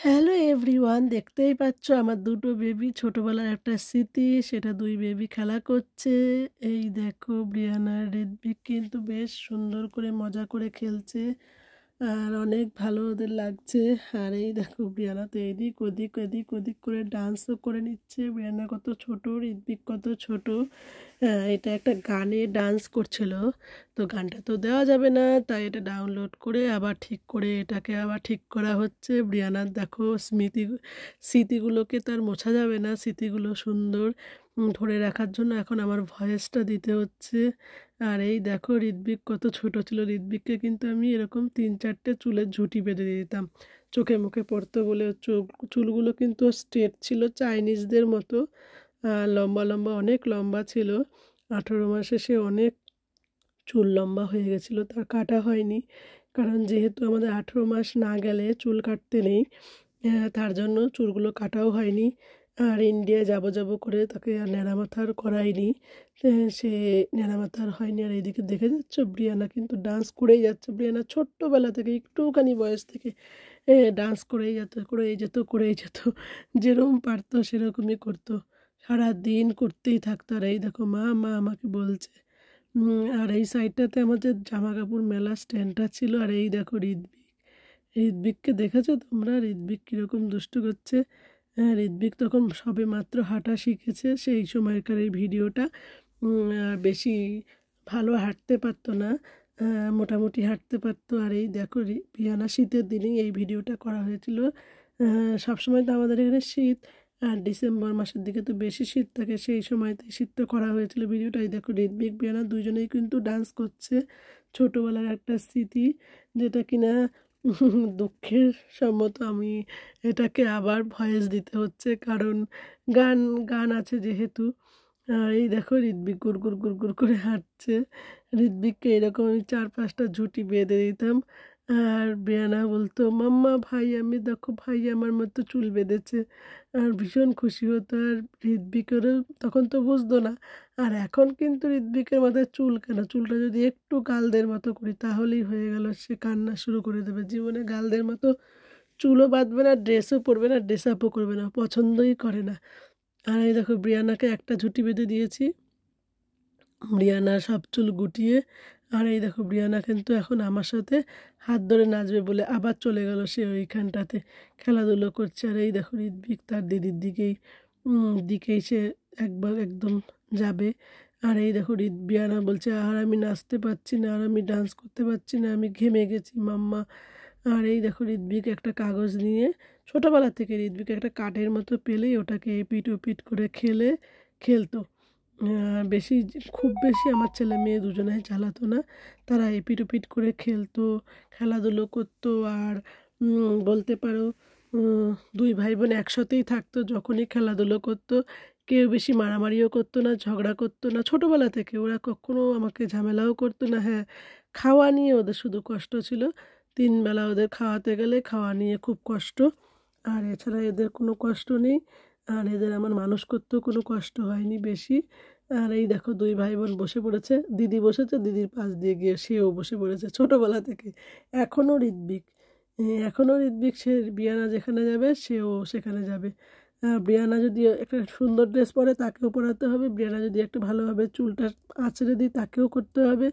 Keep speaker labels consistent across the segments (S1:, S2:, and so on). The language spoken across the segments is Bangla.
S1: হ্যালো এভরিওয়ান, দেখতেই পাচ্ছ আমার দুটো বেবি, ছোটবেলার একটা স্মৃতি। সেটা দুই বেবি খেলা করছে। এই দেখো, ব্রিয়ানা আর ঋত্বিক কিন্তু বেশ সুন্দর করে মজা করে খেলছে আর অনেক ভালো ওদের লাগছে। আর এই দেখো, ব্রিয়ানা তো এদিক ওদিক এদিক ওদিক করে ডান্সও করে নিচ্ছে। ব্রিয়ানা কত ছোট, ঋত্বিক কত ছোট। এটা একটা গানে ডান্স করছিল, তো গানটা তো দেওয়া যাবে না, তাই এটা ডাউনলোড করে আবার ঠিক করে এটাকে আবার ঠিক করা হচ্ছে। ব্রিয়ানার দেখো স্মৃতিগুলোকে তার মোছা যাবে না, স্মৃতিগুলো সুন্দর ধরে রাখার জন্য এখন আমার ভয়েসটা দিতে হচ্ছে। আর এই দেখো, ঋত্বিক কত ছোট ছিল। ঋত্বিককে কিন্তু আমি এরকম 3-4টে চুলের ঝুঁটি বেঁধে দিতাম, চোখে মুখে পড়তো বলে। চুলগুলো কিন্তু স্ট্রেট ছিল, চাইনিজদের মতো। লম্বা লম্বা, অনেক লম্বা ছিল। 18 মাসে সে অনেক চুল লম্বা হয়ে গেছিলো, তার কাটা হয়নি। কারণ যেহেতু আমাদের 18 মাস না গেলে চুল কাটতে নেই, তার জন্য চুলগুলো কাটাও হয়নি। আর ইন্ডিয়া যাব যাব করে তাকে আর ন্যাড়া মাথার করায়নি। সে ন্যাড়া মাথার হয়নি। আর এইদিকে দেখে যাচ্ছ, ব্রিয়ানা কিন্তু ডান্স করেই যাচ্ছে। ব্রিয়ানা ছোট্টবেলা থেকে, একটুখানি বয়স থেকে ডান্স করেই যেত। যেরকম পারতো সেরকমই করতো, সারাদিন করতেই থাকতো। আর এই দেখো, মা মা আমাকে বলছে। আর এই সাইডটাতে আমাদের জামা কাপড় মেলা স্ট্যান্ডটা ছিল। আর এই দেখো, ঋত্বিককে দেখেছো তোমরা? ঋত্বিক কীরকম দুষ্টু করছে। ঋত্বিক তখন সবে মাত্র হাঁটা শিখেছে, সেই সময়কার এই ভিডিওটা। আর বেশি ভালো হাঁটতে পারতো না, মোটামুটি হাঁটতে পারতো। আর এই দেখো, ব্রিয়ানা শীতের দিনেই এই ভিডিওটা করা হয়েছিল। সবসময় তো আমাদের এখানে শীত, আর ডিসেম্বর মাসের দিকে তো বেশি শীত থাকে, সেই সময়তে শীতটা করা হয়েছিল ভিডিওটাই। দেখো, ঋত্বিক ব্রিয়ানা দুজনেই কিন্তু ডান্স করছে। ছোটোবেলার একটা স্মৃতি, যেটা কিনা দুঃখের সম্মত আমি এটাকে আবার ভয়েস দিতে হচ্ছে, কারণ গান গান আছে যেহেতু। আর এই দেখো, ঋত্বিক গুড় গুড় গুড় করে হাঁটছে। ঋত্বিককে এরকম আমি 4-5টা ঝুঁটি বেঁধে দিতাম। আর ব্রিয়ানা বলতো, মাম্মা ভাই, আমি দেখো ভাই আমার মতো চুল বেঁধেছে। আর ভীষণ খুশি হতো। আর ঋত্বিকেরও তখন তো বুঝতো না। আর এখন কিন্তু ঋত্বিকের মাথায় চুল কেন, চুলটা যদি একটু গালদের মতো করি তাহলেই হয়ে গেল, সে কান্না শুরু করে দেবে। জীবনে গালদের মতো চুলও বাঁধবে না, ড্রেসও পরবে না, ড্রেস আপও করবে না, পছন্দই করে না। আর এই দেখো, ব্রিয়ানাকে একটা ঝুঁটি বেঁধে দিয়েছি, ব্রিয়ানা সব চুল গুটিয়ে। আর এই দেখো, ব্রিয়ানা কিন্তু এখন আমার সাথে হাত ধরে নাচবে বলে আবার চলে গেল সে ওইখানটাতে খেলাধুলো করছে। আর এই দেখো, ঋত্বিক তার দিদির দিকেই সে একবার একদম যাবে। আর এই দেখো, ব্রিয়ানা বলছে, আর আমি নাচতে পারছি না, আর আমি ডান্স করতে পারছি না, আমি ঘেমে গেছি মাম্মা। আর এই দেখো, ঋত্বিক একটা কাগজ নিয়ে, ছোটোবেলা থেকে ঋত্বিক একটা কাঠের মতো পেলেই ওটাকে এপিট ওপিট করে খেলতো। বেশি, খুব বেশি আমার ছেলে মেয়ে দুজনেই চালাতো না, তারা এপিট ওপিট করে খেলতো, খেলাধুলো করতো। আর বলতে পারো, দুই ভাই বোন একসাথেই থাকতো যখনই খেলাধুলো করতো। কেউ বেশি মারামারিও করতো না, ঝগড়া করতো না। ছোটোবেলা থেকে ওরা কখনো আমাকে ঝামেলাও করতো না। হ্যাঁ, খাওয়া নিয়ে ওদের শুধু কষ্ট ছিল। 3 বেলা ওদের খাওয়াতে গেলে খাওয়া নিয়ে খুব কষ্ট, আর এছাড়া এদের কোনো কষ্ট নেই। আর এদের আমার মানুষ করতেও কোনো কষ্ট হয়নি বেশি। আর এই দেখো, দুই ভাই বোন বসে পড়েছে, দিদি বসেছে, দিদির পাশ দিয়ে গিয়ে সেও বসে পড়েছে ছোটোবেলা থেকে। এখনও ঋত্বিক সে ব্রিয়ানা যেখানে যাবে সেও সেখানে যাবে। ব্রিয়ানা যদি একটা সুন্দর ড্রেস পরে তাকেও পরাতে হবে, ব্রিয়ানা যদি একটু ভালোভাবে চুলটা আঁচড়ে দিই তাকেও করতে হবে।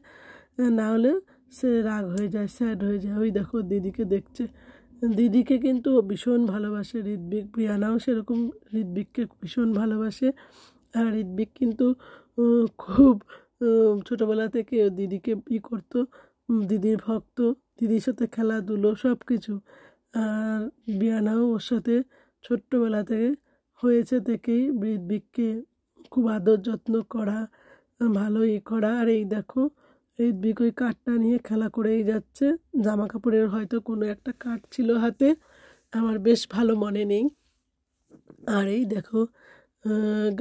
S1: না হলে সে রাগ হয়ে যায়, স্যাড হয়ে যায়। ওই দেখো, দিদিকে দেখছে। দিদিকে কিন্তু ভীষণ ভালোবাসে ঋত্বিক, ব্রিয়ানাও সেরকম ঋত্বিককে ভীষণ ভালোবাসে। আর ঋত্বিক কিন্তু খুব ছোটোবেলা থেকে দিদিকে করতো, দিদির ভক্ত, দিদির সাথে খেলাধুলো সব কিছু। আর ব্রিয়ানাও ওর সাথে ছোট্টবেলা থেকে হয়েছে থেকেই ঋত্বিককে খুব আদর যত্ন করা, ভালো করা। আর এই দেখো, ঋত্বিক ওই কাঠটা নিয়ে খেলা করেই যাচ্ছে। জামা কাপড়ের হয়তো কোনো একটা কাঠ ছিল হাতে, আমার বেশ ভালো মনে নেই। আর এই দেখো,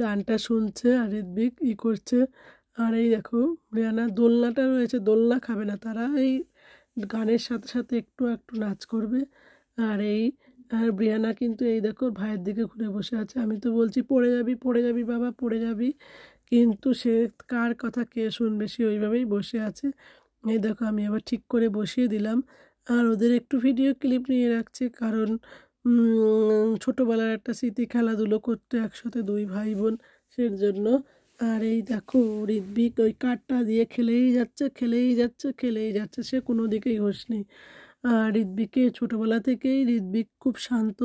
S1: গানটা শুনছে আর ঋত্বিক করছে। আর এই দেখো, ব্রিয়ানা দোলনাটা রয়েছে, দোলনা খাবে না তারা, এই গানের সাথে সাথে একটু একটু নাচ করবে। আর ব্রিয়ানা কিন্তু এই দেখো ভাইয়ের দিকে ঘুরে বসে আছে। আমি তো বলছি, পড়ে যাবি বাবা, পড়ে যাবি, কিন্তু সে কার কথা কে শুনবে, সে ওইভাবেই বসে আছে। এই দেখো, আমি আবার ঠিক করে বসিয়ে দিলাম। আর ওদের একটু ভিডিও ক্লিপ নিয়ে রাখছি, কারণ ছোটোবেলার একটা স্মৃতি, খেলাধুলো করতে একসাথে দুই ভাই বোন, সের জন্য। আর এই দেখো ঋত্বিক ওই কাঠটা দিয়ে খেলেই যাচ্ছে খেলেই যাচ্ছে খেলেই যাচ্ছে, সে কোনো দিকেই হোশ নেই। আর ঋত্বিককে ছোটোবেলা থেকেই ঋত্বিক খুব শান্ত,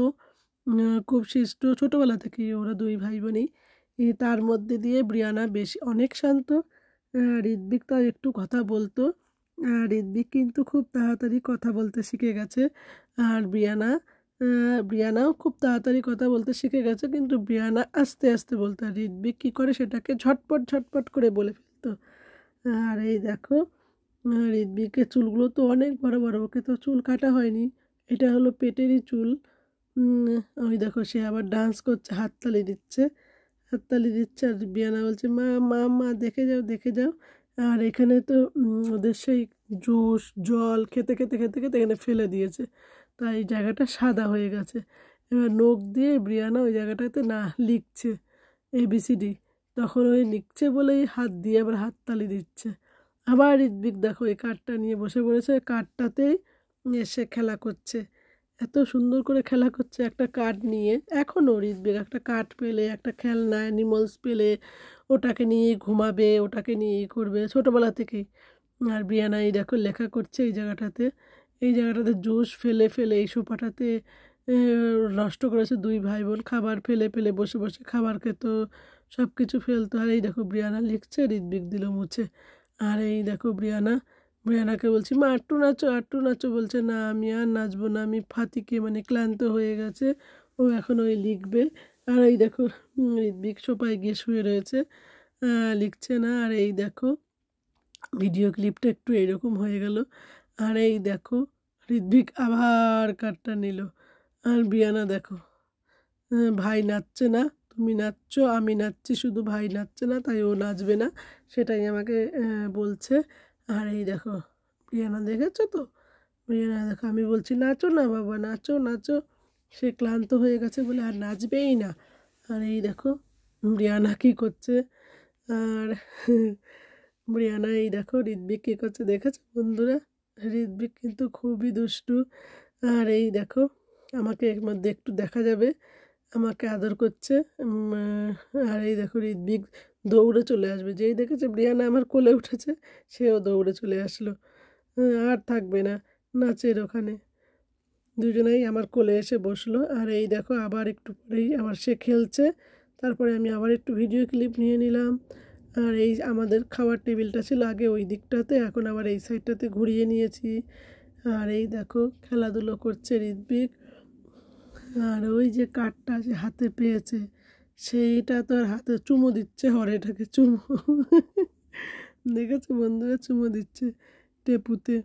S1: খুব শিষ্ট, ছোটোবেলা থেকেই ওরা দুই ভাই বোনই। তার মধ্যে দিয়ে ব্রিয়ানা বেশি অনেক শান্ত। ঋত্বিক তার একটু কথা বলতো, আর ঋত্বিক কিন্তু খুব তাড়াতাড়ি কথা বলতে শিখে গেছে। আর ব্রিয়ানাও খুব তাড়াতাড়ি কথা বলতে শিখে গেছে, কিন্তু ব্রিয়ানা আস্তে আস্তে বলতো, আর ঋত্বিক কী করে সেটাকে ঝটপট ঝটপট করে বলে ফেলতো। আর এই দেখো ঋত্বিকের চুলগুলো তো অনেক বড় বড়, ওকে তো চুল কাটা হয়নি, এটা হলো পেটেরই চুল। ওই দেখো সে আবার ডান্স করছে, হাততালি দিচ্ছে হাততালি দিচ্ছে, আর বিয়ানা বলছে মা মা মা দেখে যাও দেখে যাও। আর এখানে তো ওদের সেই জুস জল খেতে খেতে খেতে খেতে এখানে ফেলে দিয়েছে, তাই এই জায়গাটা সাদা হয়ে গেছে। এবার নখ দিয়ে ব্রিয়ানা ওই জায়গাটাতে না লিখছে ABCD, তখন ওই লিখছে বলেই হাত দিয়ে আবার হাততালি দিচ্ছে। আবার ঋত্বিক দেখো এই কাঠটা নিয়ে বসে পড়েছে, কাঠটাতেই এসে খেলা করছে, এত সুন্দর করে খেলা করছে একটা কাঠ নিয়ে। এখনও ঋত্বিক একটা কাঠ পেলে, একটা খেলনা অ্যানিমালস পেলে ওটাকে নিয়ে ঘুমাবে, ওটাকে নিয়ে করবে ছোটোবেলা থেকেই। আর ব্রিয়ানা এই দেখো লেখা করছে এই জায়গাটাতে, এই জায়গাটাতে জুস ফেলে ফেলে এই সোফাটাতে নষ্ট করেছে দুই ভাই বোন, খাবার ফেলে ফেলে বসে বসে খাবার খেত, সব কিছু ফেলতো। আর এই দেখো ব্রিয়ানা লিখছে, ঋত্বিক দিল মুছে। আর এই দেখো ব্রিয়ানাকে বলছি মা আট্টু নাচো, বলছে না আমি আর নাচবো না, আমি ফাতিকে মানে ক্লান্ত হয়ে গেছে, ও এখন ওই লিখবে। আর এই দেখো ঋত্বিক সোফায় গিয়ে শুয়ে রয়েছে, লিখছে না। আর এই দেখো ভিডিও ক্লিপটা একটু এরকম হয়ে গেল। আর এই দেখো ঋত্বিক আবার কাঠটা নিল। আর ব্রিয়ানা দেখো ভাই নাচছে না, তুমি নাচছো, আমি নাচছি, শুধু ভাই নাচছে না তাই ও নাচবে না, সেটাই আমাকে বলছে। আর এই দেখো ব্রিয়ানা দেখেছো তো, ব্রিয়ানা দেখো আমি বলছি নাচো না বাবা, নাচো নাচো, সে ক্লান্ত হয়ে গেছে বলে আর নাচবেই না। আর এই দেখো ব্রিয়ানা কী করছে। আর ব্রিয়ানা এই দেখো ঋত্বিক কী করছে দেখেছো বন্ধুরা, ঋত্বিক কিন্তু খুবই দুষ্টু। আর এই দেখো আমাকে এর মধ্যে একটু দেখা যাবে, আমাকে আদর করছে। আর এই দেখো ঋত্বিক দৌড়ে চলে আসবে, যেই দেখেছে ব্রিয়ানা আমার কোলে উঠেছে সেও দৌড়ে চলে আসলো, আর থাকবে না নাচের ওখানে, দুজনেই আমার কোলে এসে বসলো। আর এই দেখো আবার একটু পরেই আবার সে খেলছে, তারপরে আমি আবার একটু ভিডিও ক্লিপ নিয়ে নিলাম। আর এই আমাদের খাওয়ার টেবিলটা ছিল আগে ওই দিকটাতে, এখন আবার এই সাইডটাতে ঘুরিয়ে নিয়েছি। আর এই দেখো খেলাধুলো করছে ঋত্বিক। আর ওই যে কাঠটা যে হাতে পেয়েছে সেইটা তো আর হাতে চুমু দিচ্ছে, হরেটাকে চুমু দেখেছো বন্ধুরা, চুমু দিচ্ছে টেপুতে।